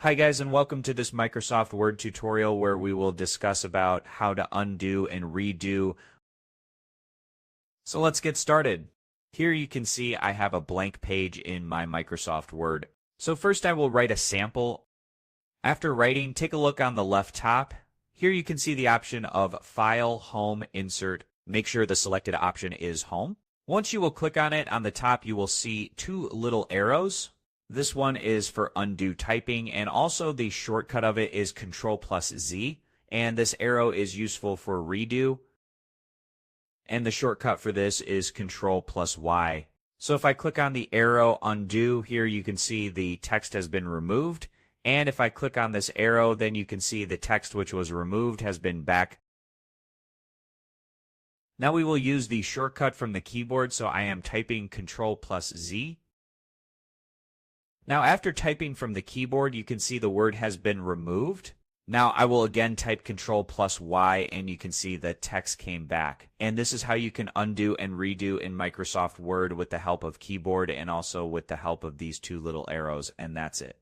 Hi guys, and welcome to this Microsoft Word tutorial where we will discuss about how to undo and redo. So let's get started. Here you can see I have a blank page in my Microsoft Word. So first I will write a sample. After writing, take a look on the left top. Here you can see the option of File, Home, Insert. Make sure the selected option is Home. Once you will click on it, on the top you will see two little arrows. This one is for undo typing, and also the shortcut of it is Ctrl Z, and this arrow is useful for redo, and the shortcut for this is Ctrl Y. So if I click on the arrow undo, here you can see the text has been removed, and if I click on this arrow, then you can see the text which was removed has been back. Now we will use the shortcut from the keyboard, so I am typing Ctrl Z. Now after typing from the keyboard, you can see the word has been removed. Now I will again type Ctrl Y and you can see the text came back. And this is how you can undo and redo in Microsoft Word with the help of keyboard and also with the help of these two little arrows, and that's it.